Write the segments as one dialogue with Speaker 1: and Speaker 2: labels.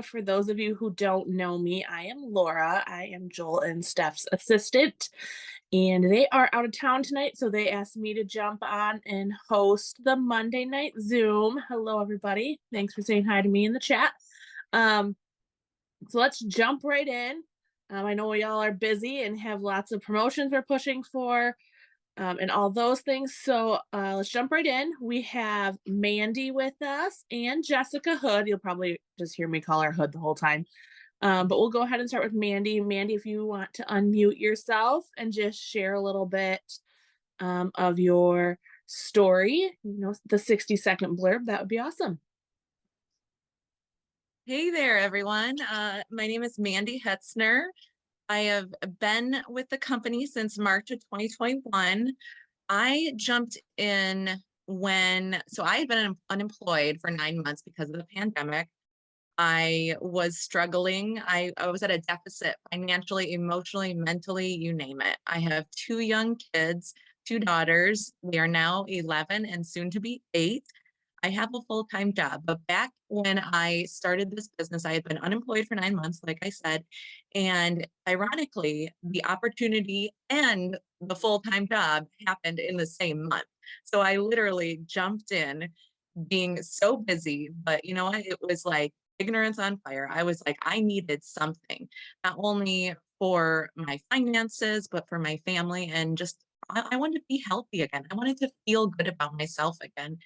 Speaker 1: For those of you who don't know me, I am Laura. I am Joel and Steph's assistant, and they are out of town tonight, so they asked me to jump on and host the Monday night Zoom. Hello, everybody. Thanks for saying hi to me in the chat. Um, so let's jump right in. I know we all are busy and have lots of promotions we're pushing for, and all those things. So let's jump right in. We have Mandy with us and Jessica Hood. You'll probably just hear me call her Hood the whole time. But we'll go ahead and start with Mandy. Mandy, if you want to unmute yourself and just share a little bit of your story, the 60-second blurb, that would be awesome.
Speaker 2: Hey there, everyone. My name is Mandy Hetzner. I have been with the company since March of 2021. I jumped in so I had been unemployed for 9 months because of the pandemic. I was struggling. I was at a deficit financially, emotionally, mentally, you name it. I have 2 young kids, 2 daughters. They are now 11 and soon to be 8. I have a full-time job, but back when I started this business, I had been unemployed for 9 months, like I said, and ironically, the opportunity and the full-time job happened in the same month. So I literally jumped in being so busy, but you know what? It was like ignorance on fire. I was like, I needed something, not only for my finances, but for my family and just I wanted to be healthy again. I wanted to feel good about myself again.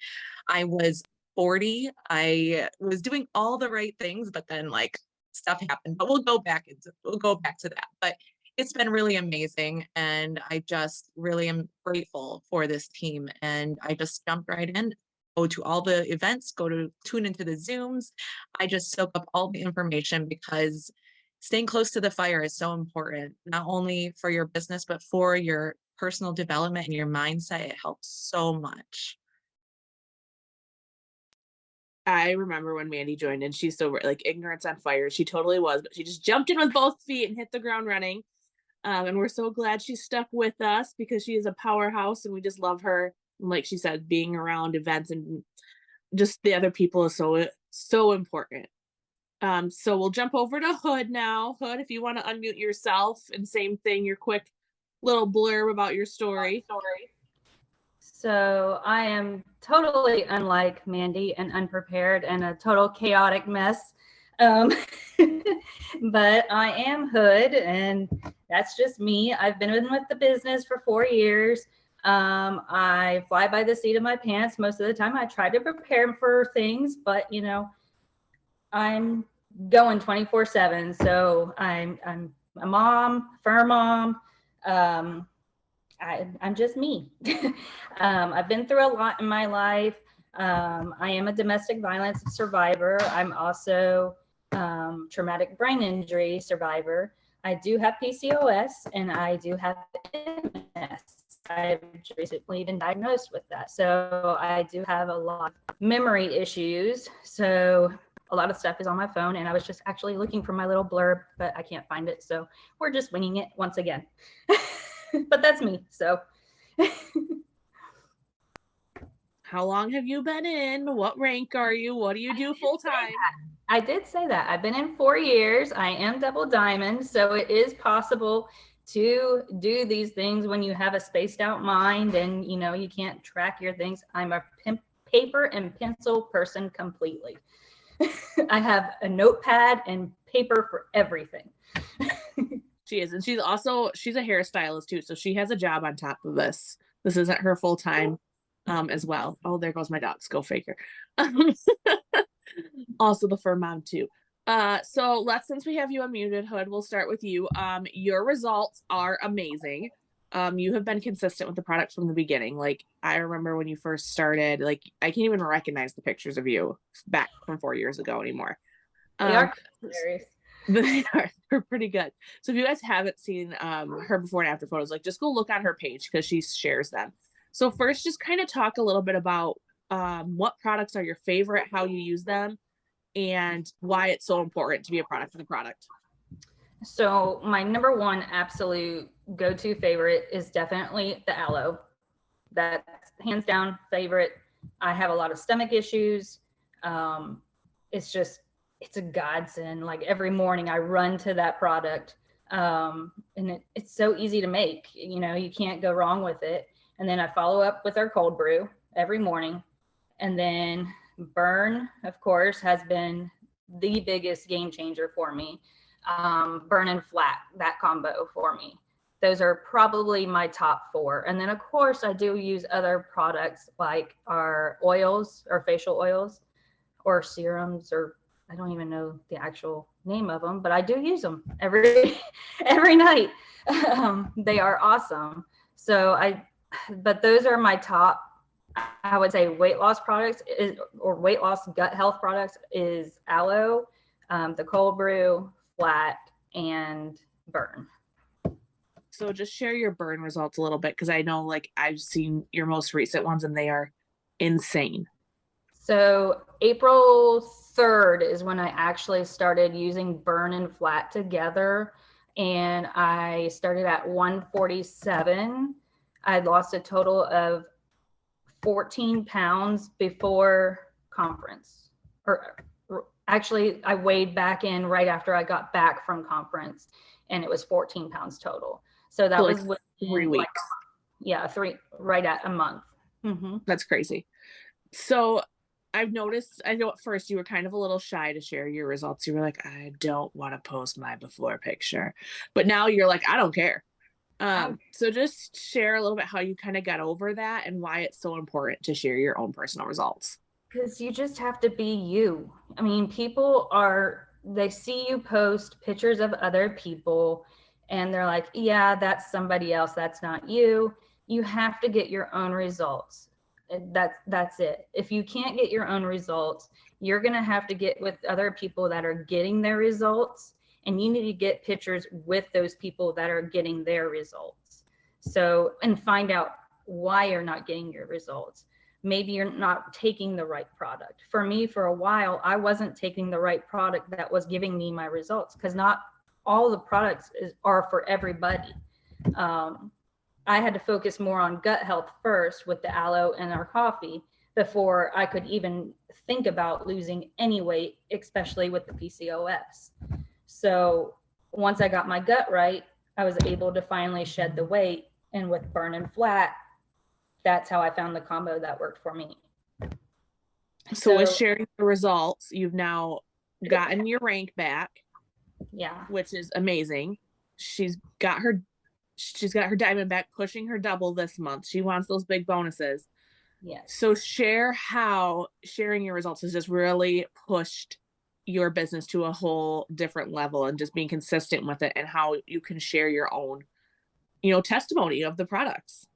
Speaker 2: I was 40. I was doing all the right things, but then like stuff happened. But we'll go back to that. But it's been really amazing. And I just really am grateful for this team. And I just jumped right in, go to all the events, tune into the Zooms. I just soak up all the information because staying close to the fire is so important, not only for your business, but for your personal development and your mindset. It helps so much.
Speaker 1: I remember when Mandy joined and she's so like ignorance on fire. She totally was, but she just jumped in with both feet and hit the ground running. And we're so glad she stuck with us because she is a powerhouse and we just love her. And like she said, being around events and just the other people is so important. So we'll jump over to Hood now. Hood, if you want to unmute yourself and same thing, your quick little blurb about your story.
Speaker 3: So I am totally unlike Mandy and unprepared and a total chaotic mess. But I am Hood, and that's just me. I've been with the business for 4 years. I fly by the seat of my pants most of the time. I try to prepare for things, but I'm going 24/7. So I'm a mom, fur mom. I'm just me. I've been through a lot in my life. I am a domestic violence survivor. I'm also traumatic brain injury survivor. I do have PCOS and I do have MS. I've recently been diagnosed with that. So I do have a lot of memory issues. So a lot of stuff is on my phone, and I was just actually looking for my little blurb, but I can't find it. So we're just winging it once again. But that's me. So
Speaker 1: how long have you been in? What rank are you? What do you do full time?
Speaker 3: I did say that. I've been in 4 years. I am double diamond. So it is possible to do these things when you have a spaced out mind and you can't track your things. I'm a paper and pencil person completely. I have a notepad and paper for everything.
Speaker 1: She is. And she's a hairstylist too. So she has a job on top of this. This isn't her full time as well. Oh, there goes my dogs. Go figure. Also the fur mom too. So since we have you unmuted, Hood, we'll start with you. Your results are amazing. You have been consistent with the product from the beginning. Like I remember when you first started, like I can't even recognize the pictures of you back from 4 years ago anymore.
Speaker 3: They are hilarious.
Speaker 1: They're pretty good. So if you guys haven't seen her before and after photos, like just go look on her page because she shares them. So first, just kind of talk a little bit about what products are your favorite, how you use them, and why it's so important to be a product of the product.
Speaker 3: So my number one absolute go-to favorite is definitely the aloe. That's hands down favorite. I have a lot of stomach issues. it's a godsend. Like every morning I run to that product. And it's so easy to make, you know, you can't go wrong with it. And then I follow up with our cold brew every morning. And then Burn, of course, has been the biggest game changer for me. Burn and Flat, that combo for me. Those are probably my top 4. And then, of course, I do use other products like our oils or facial oils or serums, or I don't even know the actual name of them, but I do use them every night. They are awesome. But those are my top, I would say, weight loss products or weight loss gut health products is Aloe, the cold brew, Flat, and Burn.
Speaker 1: So just share your burn results a little bit, because I know like I've seen your most recent ones and they are insane.
Speaker 3: So April 3rd is when I actually started using Burn and Flat together, and I started at 147. I lost a total of 14 pounds before conference, or actually I weighed back in right after I got back from conference, and it was 14 pounds total. So that was
Speaker 1: like 3 weeks.
Speaker 3: Right at a month. Mm-hmm.
Speaker 1: That's crazy. So I've noticed, I know at first you were kind of a little shy to share your results. You were like, I don't want to post my before picture, but now you're like, I don't care. So just share a little bit how you kind of got over that and why it's so important to share your own personal results.
Speaker 3: Because you just have to be you. I mean, they see you post pictures of other people and they're like, yeah, that's somebody else. That's not you. You have to get your own results. That's it. If you can't get your own results, you're going to have to get with other people that are getting their results, and you need to get pictures with those people that are getting their results. So, and find out why you're not getting your results. Maybe you're not taking the right product. For me, for a while, I wasn't taking the right product that was giving me my results, because not all the products are for everybody. I had to focus more on gut health first with the aloe and our coffee before I could even think about losing any weight, especially with the PCOS. So once I got my gut right, I was able to finally shed the weight. And with Burn and Flat, that's how I found the combo that worked for me.
Speaker 1: So with sharing the results, you've now gotten your rank back.
Speaker 3: Yeah.
Speaker 1: Which is amazing. She's got her diamond back, pushing her double this month. She wants those big bonuses.
Speaker 3: Yes.
Speaker 1: So share how sharing your results has just really pushed your business to a whole different level, and just being consistent with it, and how you can share your own, testimony of the products.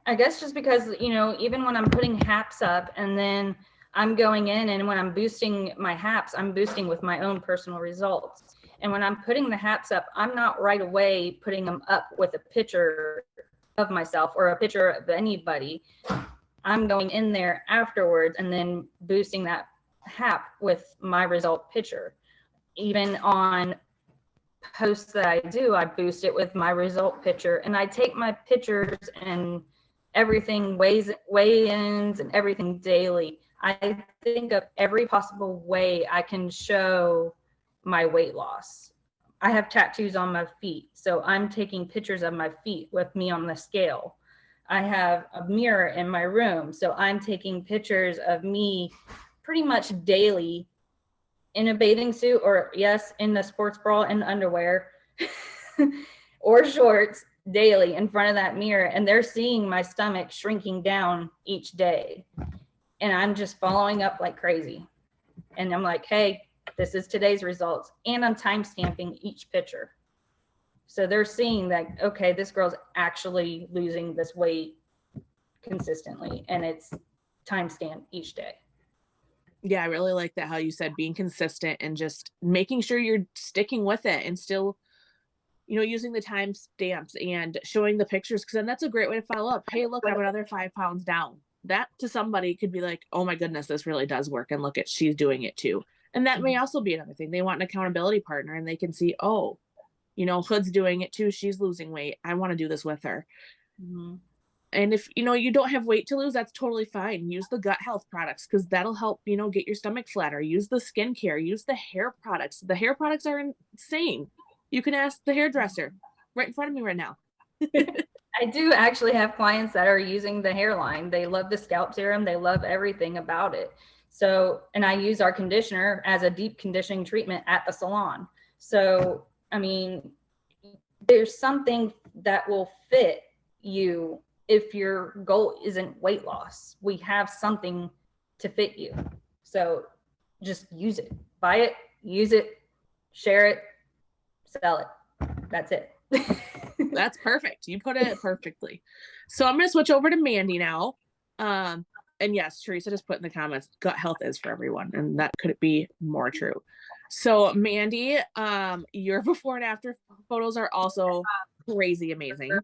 Speaker 3: I guess just because, even when I'm putting haps up and then I'm going in and when I'm boosting my haps, I'm boosting with my own personal results. And when I'm putting the haps up, I'm not right away putting them up with a picture of myself or a picture of anybody. I'm going in there afterwards and then boosting that hap with my result picture. Even on posts that I do, I boost it with my result picture, and I take my pictures and everything, weigh-ins and everything daily. I think of every possible way I can show my weight loss. I have tattoos on my feet, so I'm taking pictures of my feet with me on the scale. I have a mirror in my room, so I'm taking pictures of me pretty much daily in a bathing suit, or yes, in the sports bra and underwear or shorts daily in front of that mirror, and they're seeing my stomach shrinking down each day. And I'm just following up like crazy. And I'm like, hey, this is today's results. And I'm time stamping each picture. So they're seeing that, okay, this girl's actually losing this weight consistently, and it's time stamped each day.
Speaker 1: Yeah, I really like that, how you said being consistent and just making sure you're sticking with it, and still, using the time stamps and showing the pictures, because then that's a great way to follow up. Hey, look, I'm another 5 pounds down. That to somebody could be like, oh my goodness, this really does work, and look at, she's doing it too. And that may also be another thing. They want an accountability partner, and they can see, oh, Hood's doing it too. She's losing weight. I want to do this with her.
Speaker 3: Mm-hmm.
Speaker 1: And if you don't have weight to lose, that's totally fine. Use the gut health products because that'll help, get your stomach flatter. Use the skincare, use the hair products. The hair products are insane. You can ask the hairdresser right in front of me right now.
Speaker 3: I do actually have clients that are using the hairline. They love the scalp serum. They love everything about it. So, and I use our conditioner as a deep conditioning treatment at the salon. So, I mean, there's something that will fit you if your goal isn't weight loss. We have something to fit you. So just use it, buy it, use it, share it, sell it. That's it.
Speaker 1: That's perfect. You put it perfectly. So I'm going to switch over to Mandy now. And yes, Teresa just put in the comments, gut health is for everyone. And that couldn't be more true. So Mandy, your before and after photos are also crazy amazing.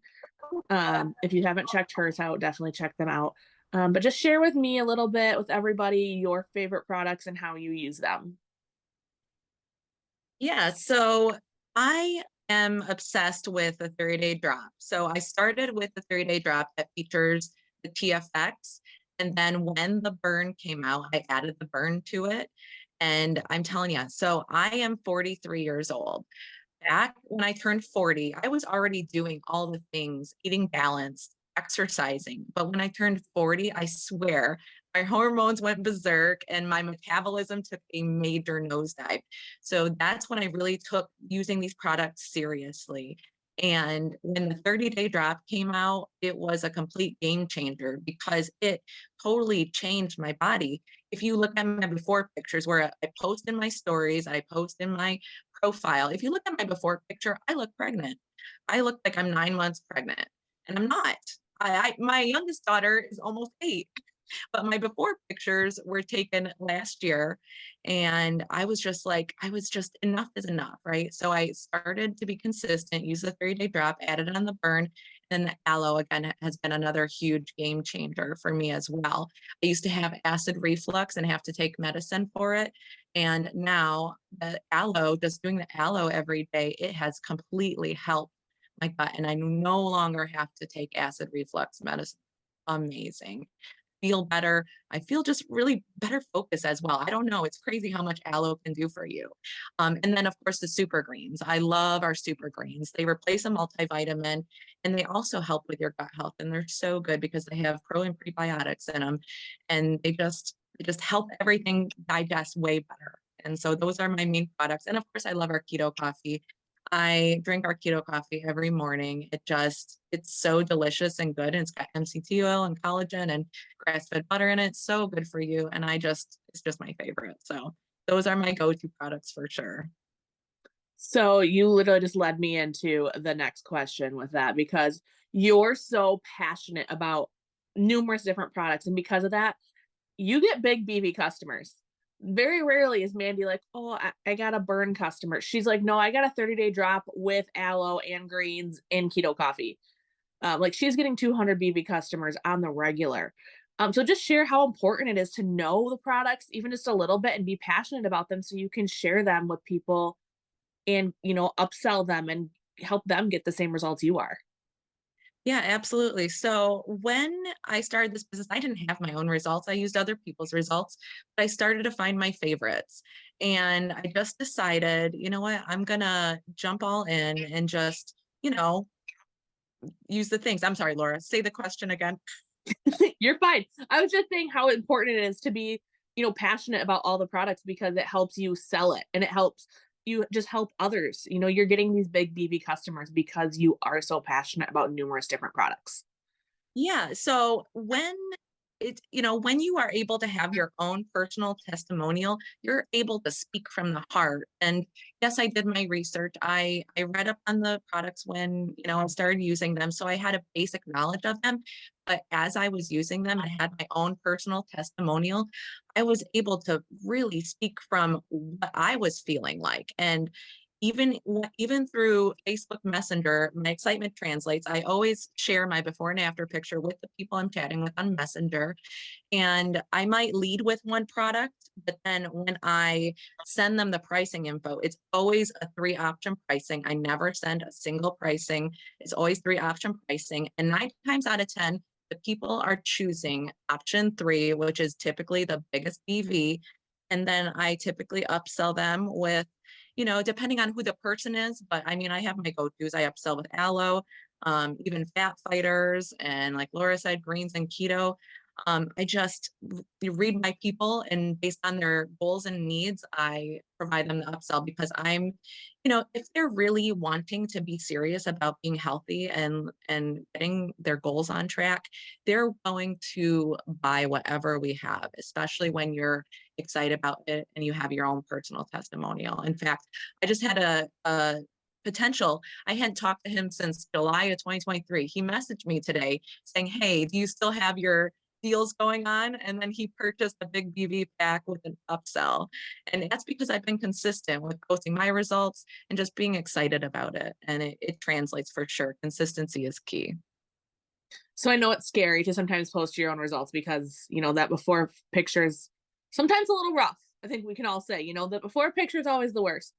Speaker 1: If you haven't checked hers out, definitely check them out. But just share with me a little bit with everybody your favorite products and how you use them.
Speaker 2: Yeah, so I am obsessed with the 30-day drop. So I started with the 30-day drop that features the TFX. And then when the burn came out, I added the burn to it. And I'm telling you, so I am 43 years old. Back when I turned 40, I was already doing all the things, eating balanced, exercising. But when I turned 40, I swear my hormones went berserk and my metabolism took a major nosedive. So that's when I really took using these products seriously. And when the 30-day drop came out, it was a complete game changer because it totally changed my body. If you look at my before pictures where I post in my stories, I post in my profile. If you look at my before picture, I look pregnant. I look like I'm 9 months pregnant, and I'm not. My youngest daughter is almost 8, but my before pictures were taken last year, and I was just enough is enough, right? So I started to be consistent, use the 30-day drop, added on the burn, and the aloe again has been another huge game changer for me as well. I used to have acid reflux and have to take medicine for it. And now the aloe, just doing the aloe every day, it has completely helped my gut. And I no longer have to take acid reflux medicine. Amazing. Feel better. I feel just really better focus as well. I don't know. It's crazy how much aloe can do for you. And then of course the super greens. I love our super greens. They replace a multivitamin and they also help with your gut health. And they're so good because they have pro and prebiotics in them. And they just help everything digest way better. And so those are my main products. And of course I love our keto coffee. I drink our keto coffee every morning. It's so delicious and good. And it's got MCT oil and collagen and grass-fed butter in it. So good for you. And it's just my favorite. So those are my go-to products for sure.
Speaker 1: So you literally just led me into the next question with that because you're so passionate about numerous different products. And because of that, you get big BV customers. Very rarely is Mandy like, oh, I got a burn customer. She's like, no, I got a 30-day drop with aloe and greens and keto coffee. Like she's getting 200 BV customers on the regular. So just share how important it is to know the products, even just a little bit, and be passionate about them so you can share them with people and, upsell them and help them get the same results you are.
Speaker 2: Yeah, absolutely. So when I started this business, I didn't have my own results. I used other people's results, but I started to find my favorites. And I just decided, you know what, I'm gonna jump all in and just, use the things. I'm sorry, Laura, say the question again.
Speaker 1: You're fine. I was just saying how important it is to be, passionate about all the products because it helps you sell it and it helps you just help others. You're getting these big BV customers because you are so passionate about numerous different products.
Speaker 2: Yeah. So when you are able to have your own personal testimonial, you're able to speak from the heart. And yes, I did my research. I read up on the products when, I started using them. So I had a basic knowledge of them. But as I was using them and had my own personal testimonial, I was able to really speak from what I was feeling like. And even through Facebook Messenger, my excitement translates. I always share my before and after picture with the people I'm chatting with on Messenger. And I might lead with one product, but then when I send them the pricing info, it's always a 3-option pricing. I never send a single pricing. It's always 3-option pricing. And 9 times out of 10, the people are choosing option 3, which is typically the biggest BV. And then I typically upsell them with, depending on who the person is, but I mean, I have my go-tos. I upsell with aloe, even fat fighters, and like Laura said, greens and keto. I just read my people, and based on their goals and needs, I provide them the upsell because if they're really wanting to be serious about being healthy and getting their goals on track, they're going to buy whatever we have, especially when you're excited about it and you have your own personal testimonial. In fact, I just had a potential. I hadn't talked to him since July of 2023. He messaged me today saying, "Hey, do you still have your deals going on?" And then he purchased a big BV pack with an upsell. And that's because I've been consistent with posting my results and just being excited about it. And it translates for sure. Consistency is key.
Speaker 1: So I know it's scary to sometimes post your own results because, that before picture is sometimes a little rough. I think we can all say, the before picture is always the worst.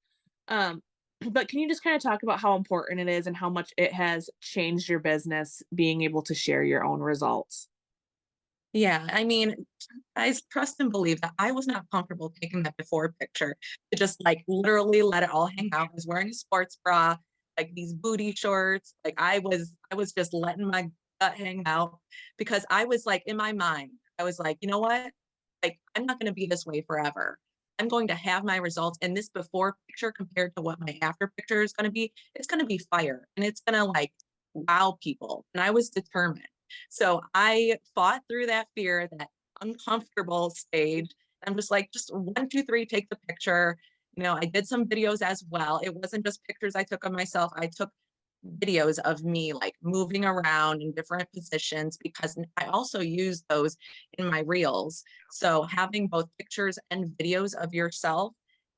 Speaker 1: Um, but can you just kind of talk about how important it is and how much it has changed your business being able to share your own results?
Speaker 2: Yeah, I mean, I trust and believe that I was not comfortable taking that before picture to just like literally let it all hang out. I was wearing a sports bra, like these booty shorts. Like I was just letting my gut hang out because I was like in my mind, I was like, you know what? Like I'm not going to be this way forever. I'm going to have my results, and this before picture compared to what my after picture is going to be, it's going to be fire, and it's going to like wow people. And I was determined. So I fought through that fear, that uncomfortable stage. I'm just like, just 1, 2, 3, take the picture. I did some videos as well. It wasn't just pictures I took of myself. I took videos of me like moving around in different positions because I also use those in my reels. So having both pictures and videos of yourself,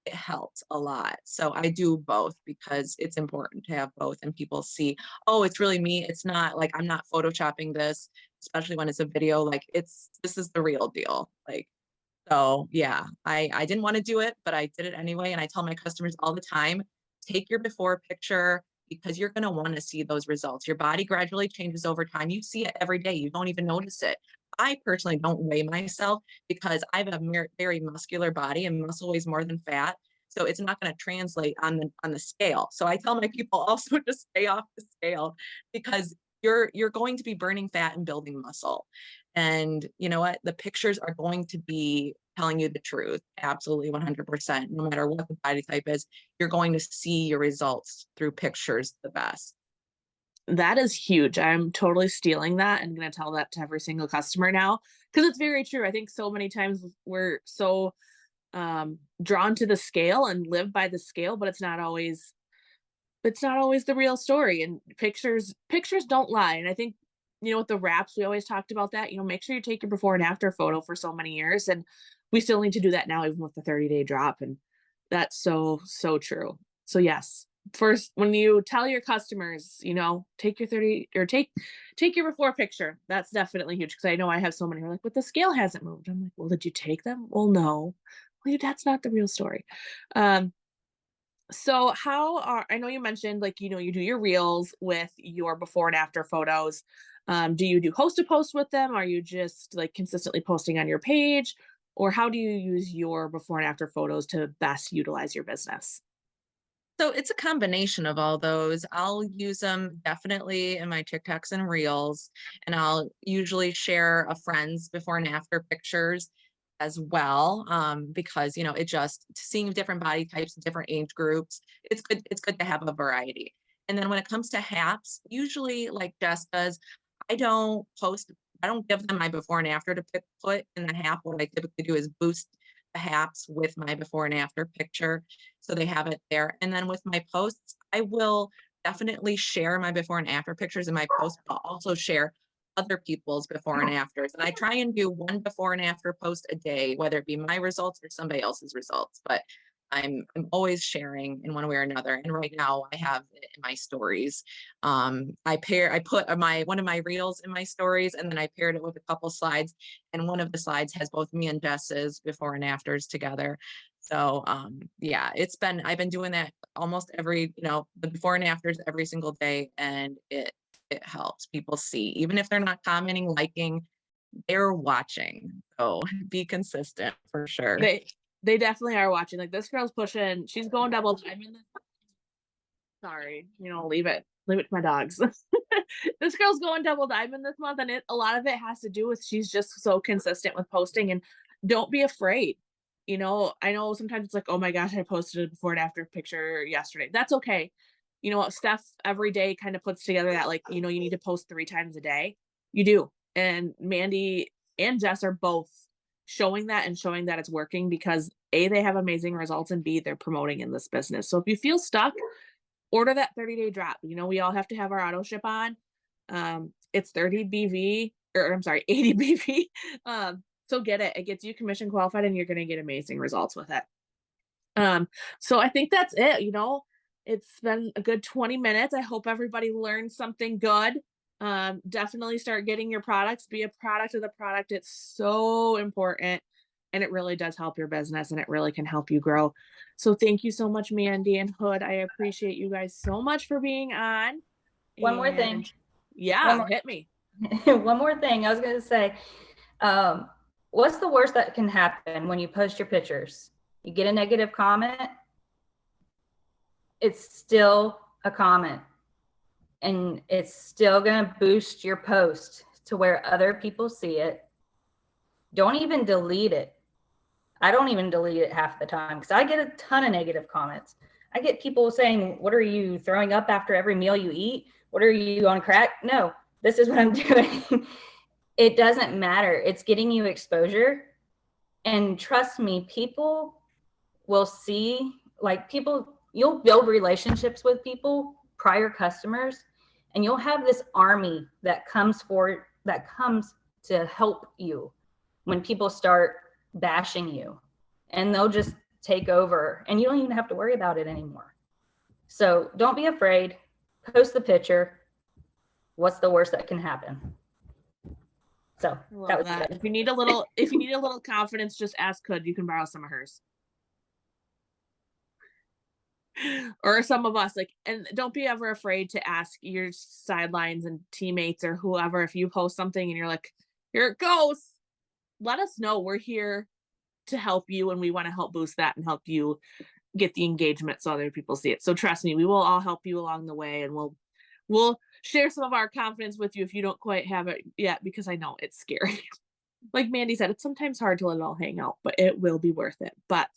Speaker 2: it helps a lot. So I do both because it's important to have both and people see, oh, it's really me. It's not like I'm not photoshopping this, especially when it's a video, like this is the real deal. Like, so yeah, I didn't want to do it, but I did it anyway. And I tell my customers all the time, take your before picture because you're going to want to see those results. Your body gradually changes over time. You see it every day. You don't even notice it. I personally don't weigh myself because I have a very muscular body, and muscle weighs more than fat. So it's not going to translate on the scale. So I tell my people also to stay off the scale because you're going to be burning fat and building muscle. And you know what? The pictures are going to be telling you the truth. Absolutely 100%. No matter what the body type is, you're going to see your results through pictures the best.
Speaker 1: That is huge. I'm totally stealing that and going to tell that to every single customer now because it's very true. I think so many times we're so drawn to the scale and live by the scale, but it's not always the real story. And pictures don't lie. And I think with the wraps, we always talked about that. Make sure you take your before and after photo for so many years, and we still need to do that now, even with the 30-day drop. And that's so true. So yes, first when you tell your customers, take your 30 or take your before picture. That's definitely huge because I know I have so many who are like, but the scale hasn't moved. I'm like, well, did you take them? Well, no. Well, that's not the real story. Um, so I know you mentioned like, you do your reels with your before and after photos. Do you do host to post with them? Are you just like consistently posting on your page? Or how do you use your before and after photos to best utilize your business?
Speaker 2: So it's a combination of all those. I'll use them definitely in my TikToks and Reels, and I'll usually share a friend's before and after pictures as well, because it just seeing different body types, different age groups. It's good. It's good to have a variety. And then when it comes to haps, usually like Jess does, I don't post. I don't give them my before and after to put in the hap. What I typically do is boost the haps with my before and after picture so they have it there. And then with my posts, I will definitely share my before and after pictures in my post, but I'll also share other people's before and afters. And I try and do one before and after post a day, whether it be my results or somebody else's results. But I'm always sharing in one way or another. And right now I have it in my stories. I put my one of my reels in my stories, and then I paired it with a couple slides. And one of the slides has both me and Jess's before and afters together. So yeah, I've been doing that almost every, the before and afters every single day, and it helps. People see, even if they're not commenting, liking, they're watching. So be consistent for sure.
Speaker 1: They definitely are watching. Like this girl's pushing, she's going double time in the sorry, leave it to my dogs. This girl's going double diamond this month, and a lot of it has to do with she's just so consistent with posting. And don't be afraid. I know sometimes it's like, oh my gosh, I posted a before and after picture yesterday. That's okay. You know what, Steph every day kind of puts together that, like, you need to post 3 times a day. You do. And Mandy and Jess are both showing that and showing that it's working, because A, they have amazing results, and B, they're promoting in this business. So if you feel stuck, order that 30-day drop. We all have to have our auto ship on. It's 30 BV, or I'm sorry, 80 BV. So get it. It gets you commission qualified, and you're going to get amazing results with it. So I think that's it. It's been a good 20 minutes. I hope everybody learned something good. Definitely start getting your products, be a product of the product. It's so important, and it really does help your business, and it really can help you grow. So thank you so much, Mandy and Hood. I appreciate you guys so much for being on.
Speaker 3: One more thing.
Speaker 1: Yeah, hit me.
Speaker 3: One more thing. I was going to say, what's the worst that can happen when you post your pictures? You get a negative comment. It's still a comment, and it's still going to boost your post to where other people see it. Don't even delete it. I don't even delete it half the time, because I get a ton of negative comments. I get people saying, what are you throwing up after every meal you eat? What are you on crack? No, this is what I'm doing. It doesn't matter. It's getting you exposure. And trust me, people will see, you'll build relationships with people, prior customers, and you'll have this army that comes to help you when people start bashing you, and they'll just take over, and you don't even have to worry about it anymore. So don't be afraid. Post the picture. What's the worst that can happen? So that was
Speaker 1: that. If you need a little confidence, just ask Hood. You can borrow some of hers. Or some of us, and don't be ever afraid to ask your sidelines and teammates or whoever. If you post something and you're like, here it goes, let us know. We're here to help you, and we want to help boost that and help you get the engagement so other people see it. So trust me, we will all help you along the way, and we'll share some of our confidence with you if you don't quite have it yet, because I know it's scary. Like Mandy said, it's sometimes hard to let it all hang out, but it will be worth it. But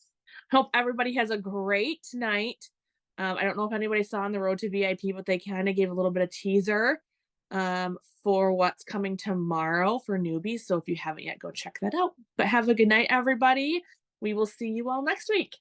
Speaker 1: hope everybody has a great night. I don't know if anybody saw on the Road to VIP, but they kind of gave a little bit of teaser for what's coming tomorrow for newbies. So if you haven't yet, go check that out. But have a good night, everybody. We will see you all next week.